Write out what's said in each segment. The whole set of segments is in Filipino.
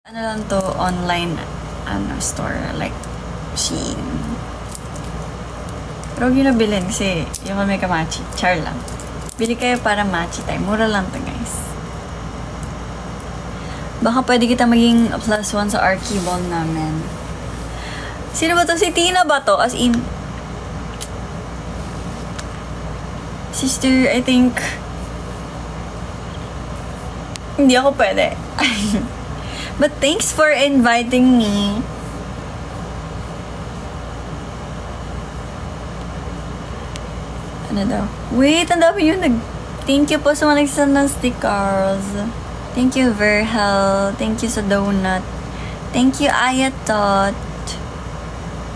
Ano lang to, online store, like Shein. Pero huwag yun nabilin kasi yung kami kamachi. Char lang. Bili kayo para matchy tayo. Mura lang to, guys. Baka pwede kita maging +1 sa Archie ball namin. Sino ba to? Si Tina ba to? As in, sister, I think, hindi ako pwede. But thanks for inviting me. Ano daw? Wait, ang dami yun. Thank you po sa mga nagsasend ng stickers. Thank you, Verhel. Thank you sa donut. Thank you, Ayatot.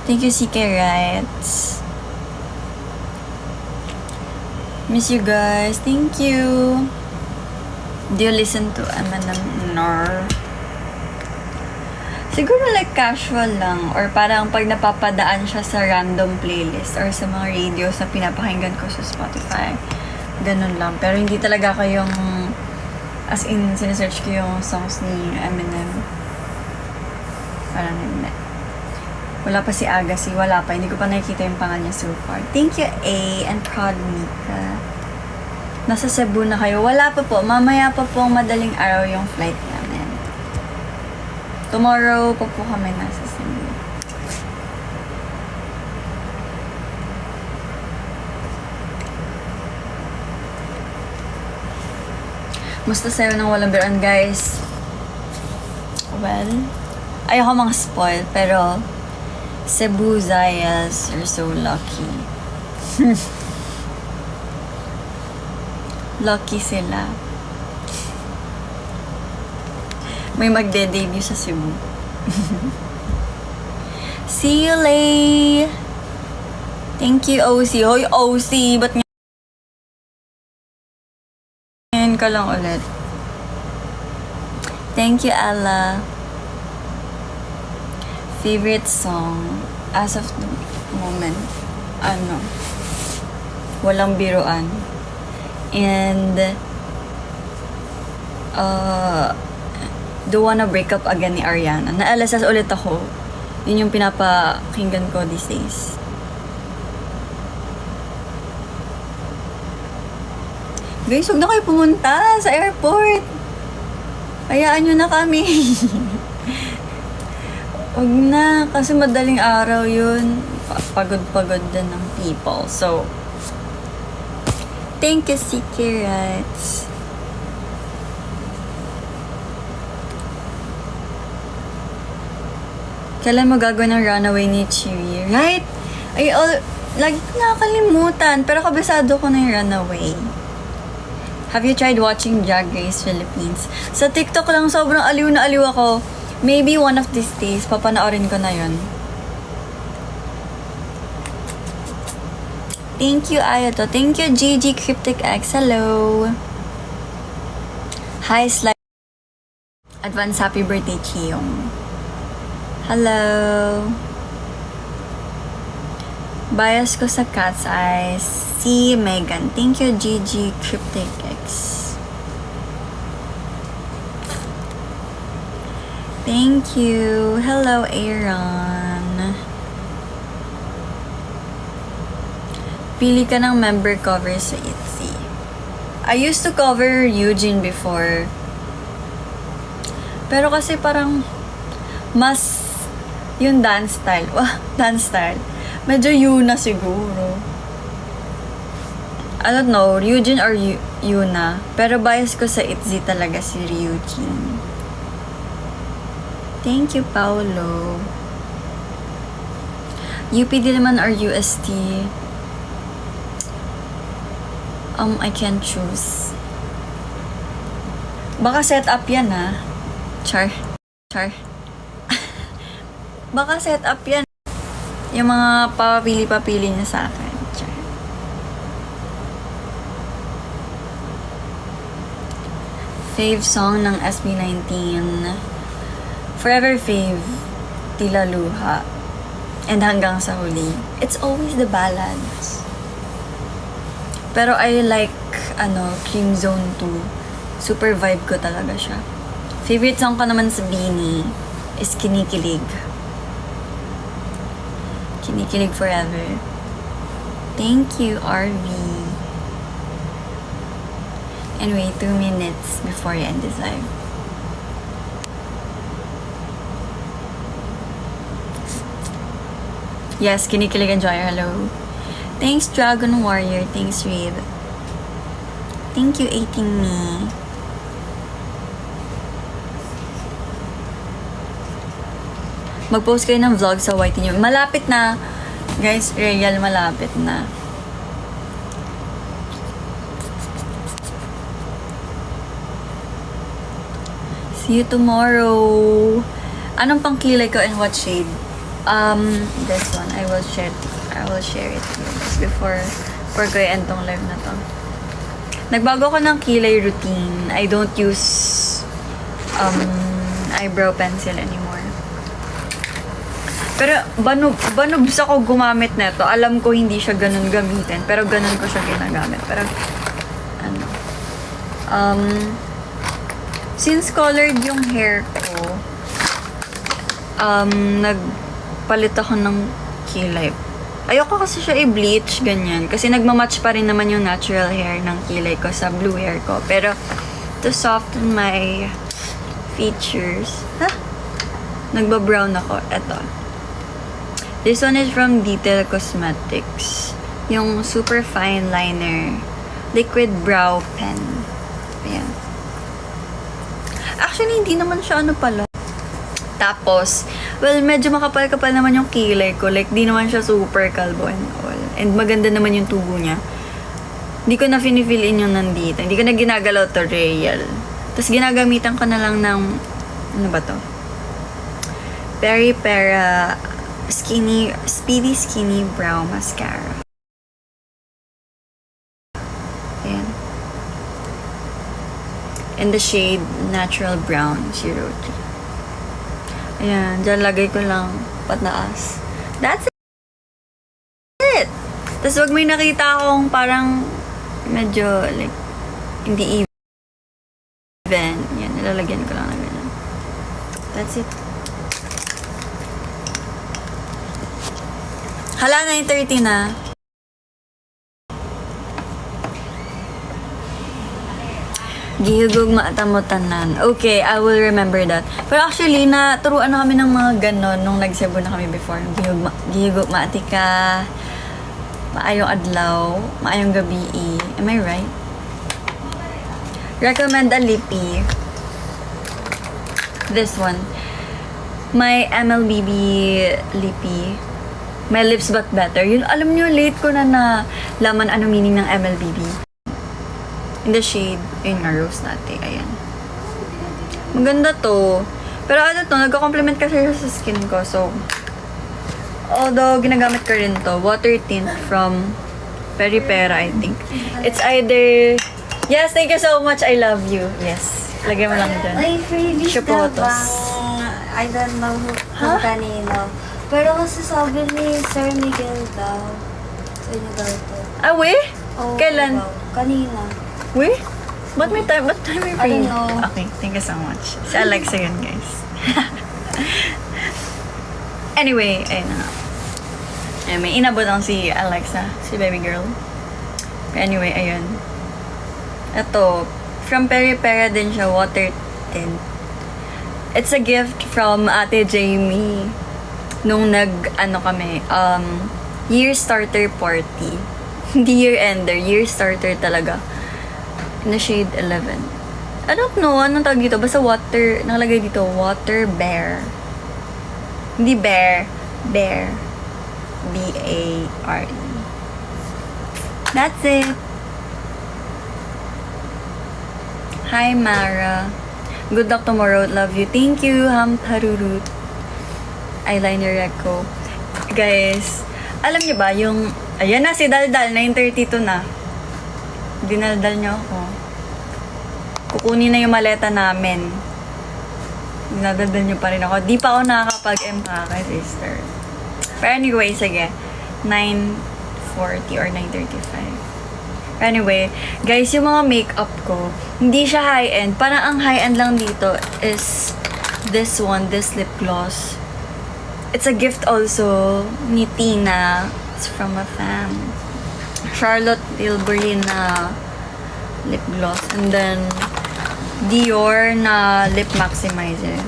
Thank you, CK Rights. Miss you guys. Thank you. Do you listen to Eminem? No. Siguro like casual lang or parang pag napapadaan siya sa random playlist or sa mga radios na pinapakinggan ko sa Spotify. Ganun lang. Pero hindi talaga ako yung as in sinesearch ko yung songs ni Eminem. Parang hindi. Wala pa si Agassi. Wala pa. Hindi ko pa nakikita yung pangalan niya so far. Thank you, A. And proud Mika. Nasa Cebu na kayo. Wala pa po. Mamaya pa po madaling araw yung flight namin. Tomorrow pa po kami nasa Cebu. Musta sa'yo ng walang biruan, guys? Well, ayoko mga spoil, pero Cebu Zayas are so lucky. Lucky sila. May magde-debut sa Cebu. See you, Lay! Thank you, OC. Hoy, OC! Ba't ngayon ka lang ulit? Thank you, Ella. Favorite song as of the moment? Ano? Walang biruan. And Don't Wanna Break Up Again ni Ariana. Na-LSS ulit ako. Yun yung pinapakinggan ko these days. Guys, huwag na kayo pumunta sa airport. Hayaan nyo na kami. Huwag na. Kasi madaling araw yun. Pagod-pagod din ng people. So, thank you, Secrets. Kailan mo gagawin ng Runaway ni Chewy? Right? Lagi ko nakakalimutan. Pero kabisado ko na yung Runaway. Have you tried watching Drag Race Philippines? Sa TikTok lang, sobrang aliw na aliw ako. Maybe one of these days, papanoorin ko na yun. Thank you, Ayato. Thank you, GG Cryptic X. Hello. Hi, Slide. Advance happy birthday, Chiyong. Hello. Bias ko sa Cat's Eyes. Si Megan. Thank you, GG Cryptic X. Thank you. Hello, Aaron. Pili ka ng member cover sa ITZY. I used to cover Eugene before. Pero kasi parang mas yung dance style. Dance style. Medyo Yuna siguro. I don't know, Ryujin or Yuna. Pero bias ko sa ITZY talaga si Ryujin. Thank you, Paolo. UPD naman or UST? I can't choose. Baka set up yan, ha? Char. Baka set up yan. Yung mga papili-papili niya sa akin. Char. Fave song ng SB19. Forever Fave. Tila Luha. And Hanggang sa Huli. It's always the ballads. Pero I like, Cream Zone 2. Super vibe ko talaga siya. Favorite song ko naman sa Beanie is Kinikilig. Kinikilig forever. Thank you, RV. Anyway, 2 minutes before you end this live. Yes, Kinikilig and Joy. Hello. Thanks, Dragon Warrior. Thanks, Reed. Thank you, 18 me. Mag-post kayo ng vlog sa YT nyo. Malapit na. Guys, real, malapit na. See you tomorrow. Anong pang kilay ko and what shade? This one. I will share it here before ko i-end tong live na to. Nagbago ko ng kilay routine. I don't use eyebrow pencil anymore. Pero banubs ako gumamit nito. Alam ko hindi siya ganun gamitin, pero ganun ko siya ginagamit. Pero since colored yung hair ko, nagpalit ako ng kilay. Ayoko kasi siya i-bleach, ganyan. Kasi nagmamatch pa rin naman yung natural hair ng kilay ko sa blue hair ko. Pero, to soften my features, nagba-brown ako. Eto. This one is from Detail Cosmetics. Yung super fine liner. Liquid brow pen. Ayan. Actually, hindi naman siya ano pala. Tapos, well, medyo makapal-kapal naman yung kilay ko. Like, di naman siya super kalbo and all. And maganda naman yung tubo niya. Hindi ko na finifill in yung nandito. Hindi ko na ginagalaw to real. Tapos, ginagamitan ko na lang ng, ano ba to? Peripera Speedy Skinny Brow Mascara. Ayan. In the shade Natural Brown 02. Ayan, dyan lagay ko lang pataas. That's it! Tapos wag may nakita akong parang medyo like hindi even. Yan, nilalagyan ko lang na ganyan. That's it. Hala, 9:30 na. Gihugog maatamotanan. Okay, I will remember that. Pero actually, naturuan na kami ng mga ganon nung nag-Cebu na kami before. Gihugog maatika, maayong adlaw, maayong gabi. Am I right? Recommend a lippy. This one. My MLBB lippy. My lips but better. Yun, alam nyo, late ko na nalaman ano meaning ng MLBB. In the shade, yun nga, Rose Latte. Ayan. Maganda to. Pero ano to, nagko-complement kasi siya sa skin ko. So, although ginagamit ko rin to, water tint from Peripera, I think. It's either... Yes, thank you so much. I love you. Yes. Lagyan mo lang dyan. Ay, freebies na Chupotos. bang, I don't know kung kanino. Pero kasi sabi ni Sir Miguel daw, sa inyo daw to. Ah, we? Oo, Kailan? daw. Kanina. We? Ba't may time? Ba't time may I free? don't know. Okay, thank you so much. Si Alexa yun, guys. Anyway, ayun na nga. Ayun, may inabot ang si Alexa, si baby girl. But anyway, ayun. Ito, from Peripera din siya, water tint. It's a gift from Ate Jamie nung kami, year starter party. Hindi year ender, year starter talaga. In the shade 11. I don't know, anong tawag dito? Basta water, nakalagay dito, water bear. Hindi bear, bear. B-A-R-E. That's it. Hi, Mara. Good luck tomorrow. Love you. Thank you, Hamparurut. Eyeliner Echo. Guys, alam niyo ba yung... Ayan na, si Daldal. 9:32 na. Dinaldal niyo ako. Kukunin na yung maleta namin. Dinadaldal niyo pa rin ako. Di pa ako nakakapag-M kay sister. Pero anyway, sige. 9:40 or 9:35. Anyway, guys, yung mga makeup ko, hindi siya high-end. Parang ang high-end lang dito is this one, this lip gloss. It's a gift also ni Tina. It's from a fan. Charlotte Tilbury na lip gloss. And then, Dior na lip maximizer.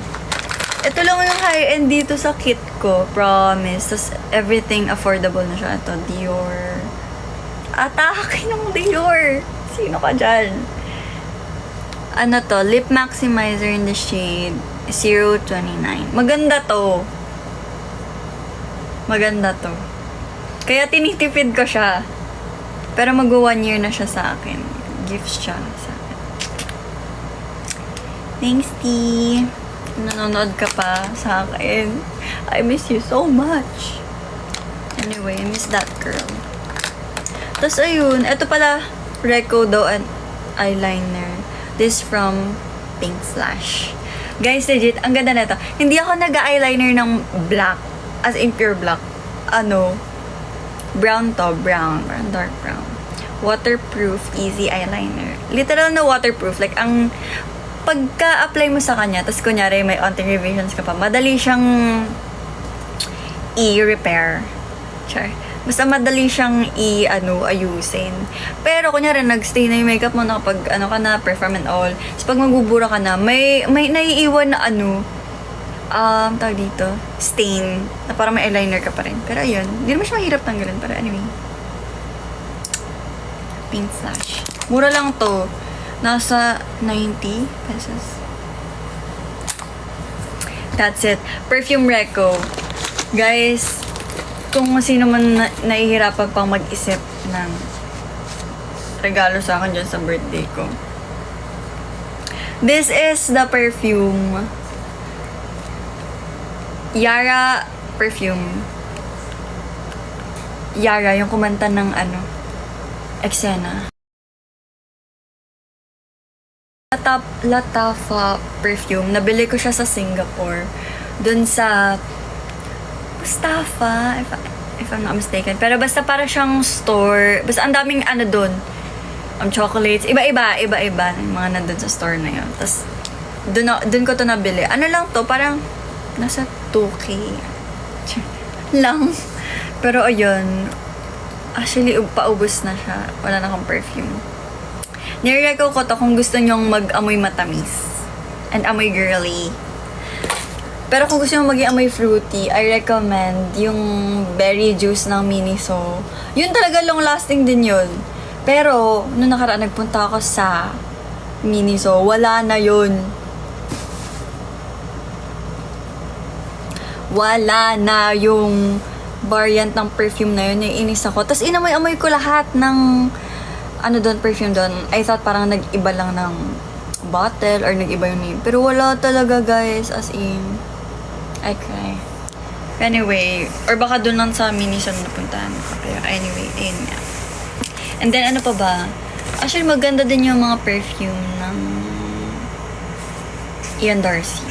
Ito lang yung high-end dito sa kit ko. Promise. Tapos, everything affordable na siya. Ito, Dior. Atake ng Dior. Sino ka dyan? Ano to? Lip maximizer in the shade 029. Maganda to. Maganda to. Kaya tinitipid ko siya. Pero mag-1 year na siya sa akin. Gifts siya sa akin. Thanks, T. Nanonood ka pa sa akin. I miss you so much. Anyway, I miss that girl. Tapos ayun, ito pala, Reco daw an eyeliner. This from Pink Slash. Guys, legit, ang ganda na ito. Hindi ako nag-eyeliner ng black. As in pure black. Ano, brown to, brown, dark brown. Waterproof, easy eyeliner. Literal na waterproof. Like, ang pagka-apply mo sa kanya, tapos kunyari may anti-revisions ka pa, madali siyang i-repair. Char. Basta madali siyang ayusin. Pero kunyari, nag-stay na yung makeup mo na kapag ka na, perform and all. Tapos pag magbubura ka na, may naiiwan na tawag dito, stain, na parang may eyeliner ka pa rin. Pero ayun, hindi naman siya mahirap tanggalin. Pero anyway. Pink Slash. Mura lang to. Nasa 90 pesos. That's it. Perfume Reco. Guys, kung sino man nahihirapan pang mag-isip ng regalo sa akin dyan sa birthday ko. This is the perfume. Yara perfume. Yara, yung kumanta ng Eksena. Latafa perfume. Nabili ko siya sa Singapore. Dun sa Mustafa, if I'm not mistaken. Pero basta para siyang store. Basta ang daming dun. Chocolates. Iba-iba. Yung mga nandun sa store na yun. Tapos, dun ko to nabili. Ano lang to? Parang, nasa 2K. lang. Pero ayun. Actually, paubos na siya. Wala na akong perfume. Nire-reco ko to kung gusto nyong mag-amoy matamis. And amoy girly. Pero kung gusto nyong mag-amoy fruity, I recommend yung berry juice ng Miniso. Yun talaga long lasting din yun. Pero, nung nakaraan nagpunta ako sa Miniso, wala na yun. Wala na yung variant ng perfume na yun. Inis ako. Tapos inamoy-amoy ko lahat ng perfume doon. I thought parang nag-iba lang ng bottle or nag-iba yung name. Pero wala talaga, guys. As in, I cry. Anyway, or baka doon lang sa Miniso na napuntahan ko. Pero anyway, ayun nga. And then, ano pa ba? Actually, maganda din yung mga perfume ng Ian Darcy.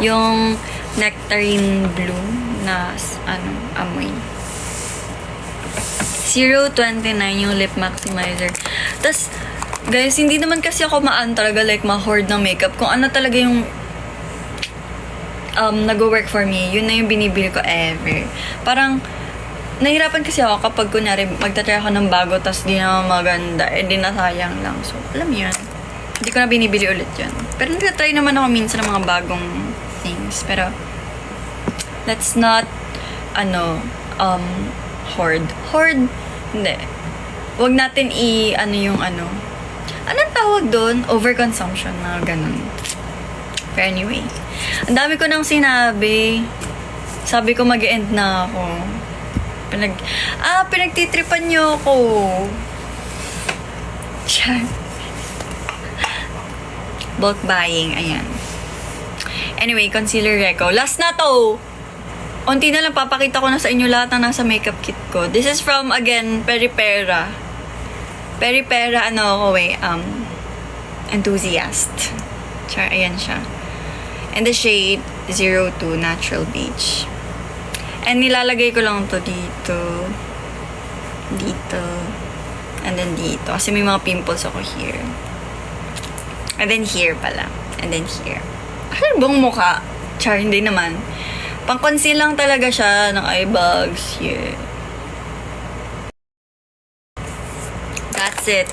Yung Nectarine Bloom na, amoy. 029 yung lip maximizer. Tapos, guys, hindi naman kasi ako talaga like ma-hoard ng makeup. Kung ano talaga yung nag-work for me, yun na yung binibili ko ever. Parang, nahirapan kasi ako kapag kunyari magtatry ako ng bago tapos di na maganda, di na sayang lang. So, alam mo yun. Hindi ko na binibili ulit yun. Pero nagtatry naman ako minsan ng mga bagong things. Pero, let's not, hoard. Hoard, hindi. Huwag natin anong tawag doon? Overconsumption, na ganun. Pero anyway, ang dami ko nang sinabi. Sabi ko mag-end na ako. Pinagtitripan niyo ako. Char. Bulk buying, ayan. Anyway, concealer Reco. Last na to! Unti na lang, papakita ko na sa inyo lahat ng nasa makeup kit ko. This is from, again, Peripera. Peripera, enthusiast. Char, ayan siya. And the shade 02 Natural Beige. And nilalagay ko lang to dito. Dito. And then dito. Kasi may mga pimples ako here. And then here pala. And then here. Ano bang mukha? Char, hindi naman. Pang-conceal lang talaga siya ng eye bags. Here. That's it.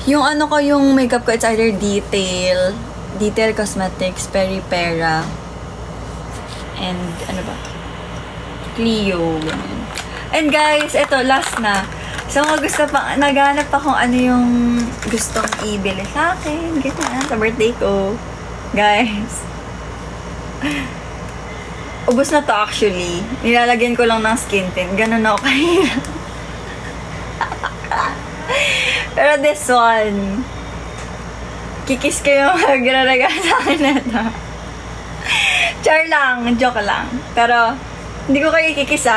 Yung ano ko, yung makeup ko, it's either Detail Cosmetics, Peripera, and ano ba? Clio. Ganun. And guys, eto, last na. So, mga gusto pa, naghanap pa kung ano yung gustong ibili sa akin. Ganyan, sa birthday ko. Guys. Ubus na to actually. Nilalagyan ko lang ng skin tint. Ganun ako kahirap. Pero this one, kikis ko yung magraraga sa akin na ito. Char lang, joke lang. Pero, hindi ko kayo kikis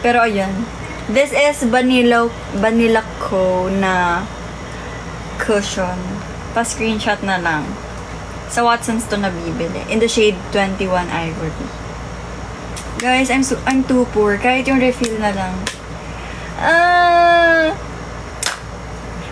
Pero ayun. This is Vanilla Co na cushion. Pa-screenshot na lang. Sa Watson's to nabibili. In the shade 21 Ivory. Guys, I'm too poor. Kahit yung refill na lang.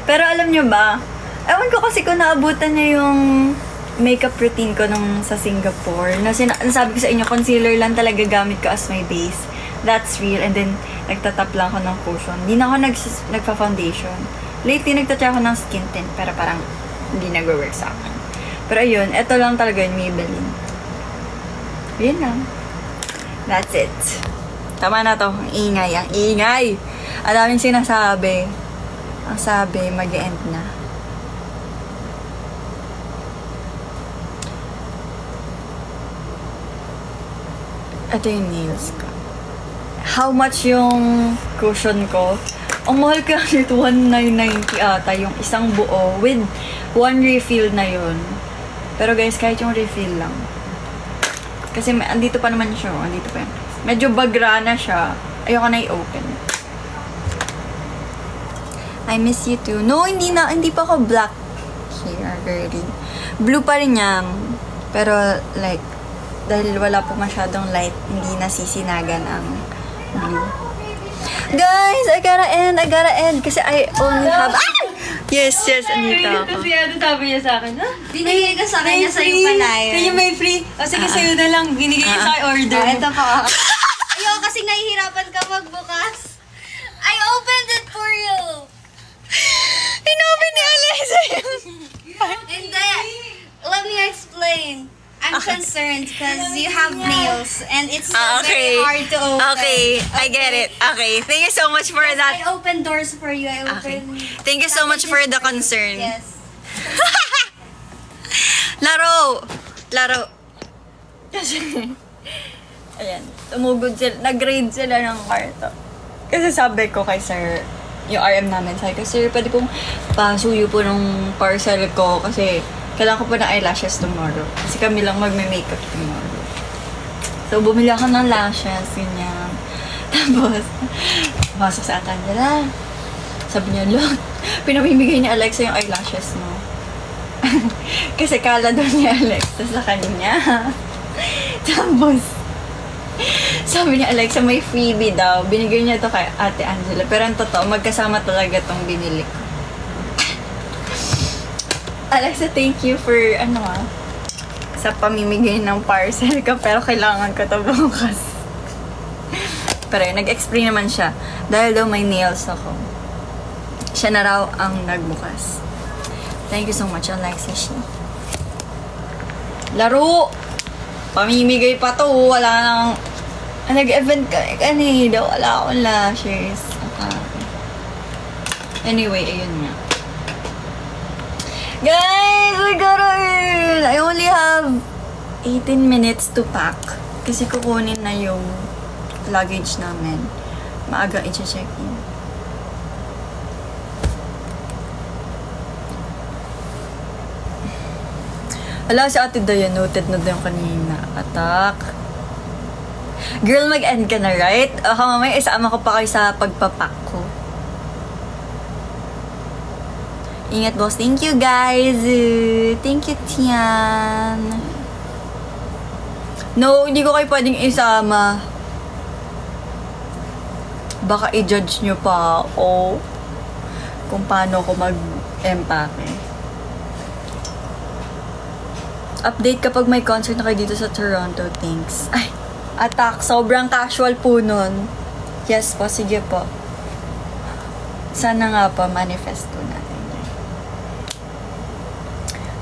Pero alam nyo ba? Ewan ko kasi kung naabutan niya yung makeup routine ko nung sa Singapore. Nasabi ko sa inyo, concealer lang talaga gamit ko as my base. That's real. And then, nagtatap lang ako ng cushion. Hindi na ako nagpa-foundation. Lately, nagtatry ako ng skin tint. Pero parang hindi nag-work sa akin. Pero ayun, ito lang talaga yung Maybelline. Yun lang. That's it. Tama na to. Ang ingay. Ang ingay! Ang daming sinasabi. Ang sabi, mag-end na. Ito yung nails ko. How much yung cushion ko? Ang mahal kaya nito, 1,990 ata yung isang buo with one refill na yun. Pero guys, kahit yung refill lang. Kasi andito pa naman siya. Andito pa yun. Medyo bagra na siya. Ayoko na i-open. I miss you too. No, hindi pa ako black here, girlie. Blue pa rin yan. Pero, like, dahil wala po masyadong light, hindi nasisinagan ang blue. Guys, I gotta end. Kasi I only have... Ah! Yes, andito ako. Kasi ano sabi niya sa akin, ha? Binigay ka sa kanya sa'yo pala yun. Kanya may free. O sige, sa'yo na lang. Binigay niya sa akin order. Ito po. Ayoko kasi nahihirapan ka magbukas. I opened it for you. Inopen ni Alexa yung... Hindi. Let me explain. I'm concerned because you have nails and it's very hard to open. Okay, I get it. Okay, thank you so much for that. I open doors for you. I open... Thank you so much for the concern. Yes. Laro! Kasi, ayan, tumugod sila, nag-grade sila ng kwarto. Kasi sabi ko kay sir, yung RM namin, sabi ko, sir, pwede pong pasuyo po ng parcel ko kasi kailangan ko po ng eyelashes tomorrow. Kasi kami lang magme-makeup tomorrow. So, bumili ako ng lashes, ganyan. Tapos, pasok sa Angela. Sabi niya, look, pinamimigay ni Alexa yung eyelashes mo. Kasi kala doon ni Alexa sa kanya. Tapos, sabi ni Alexa, may freebie daw. Binigay niya to kay Ate Angela. Pero ang totoo, magkasama talaga tong binili ko. Alexa, thank you for, sa pamimigay ng parcel ko. Pero kailangan ko to bukas. Pero yun, nag-explain naman siya. Dahil daw may nails ako. Siya na raw ang nagbukas. Thank you so much, Alexa. Laro! Pamimigay pa to. Wala nang... Nag-event ka kanina. Wala akong lashes. Anyway, ayun nga. Guys! We gotta earn! I only have 18 minutes to pack. Kasi kukunin na yung luggage namin. Maaga i-check-in. Ala, si Ate Daya, noted na daw kanina. Atak. Girl, mag-end ka na, right? Mamaya isama ko pa kayo sa pagpapak ko. Ingat, boss. Thank you, guys. Thank you, Tian. No, hindi ko kayo pwedeng isama. Baka i-judge nyo pa ako kung paano ako mag-empake. Update kapag may concert na kayo dito sa Toronto. Thanks. Ay, attack. Sobrang casual po nun. Yes po, sige po. Sana nga pa, manifest ko natin.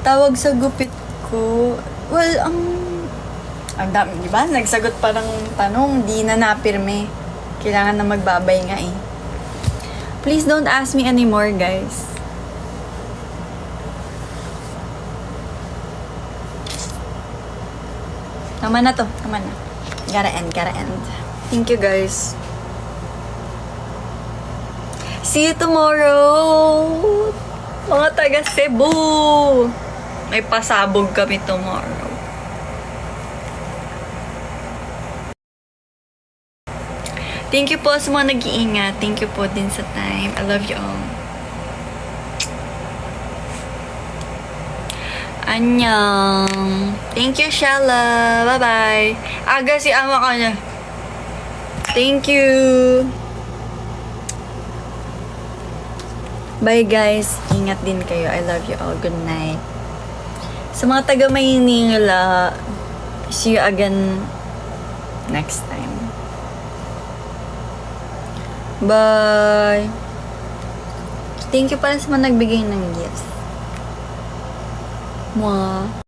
Tawag sa gupit ko. Well, ang dami, di ba? Nagsagot pa ng tanong, di na napirme. Kailangan na magbabay nga eh. Please don't ask me anymore, guys. Tama na to. Tama na. Gotta end. Thank you, guys. See you tomorrow! Mga taga Cebu! May pasabog kami tomorrow. Thank you po sa mga nag-iingat. Thank you po din sa time. I love you all. Annyeong. Thank you, Shella. Bye-bye. Aga si ama ka niya. Thank you. Bye, guys. Ingat din kayo. I love you all. Good night. Sa mga taga Maynila, see you again next time. Bye. Thank you pala sa mga nagbigay ng gifts. Mwah.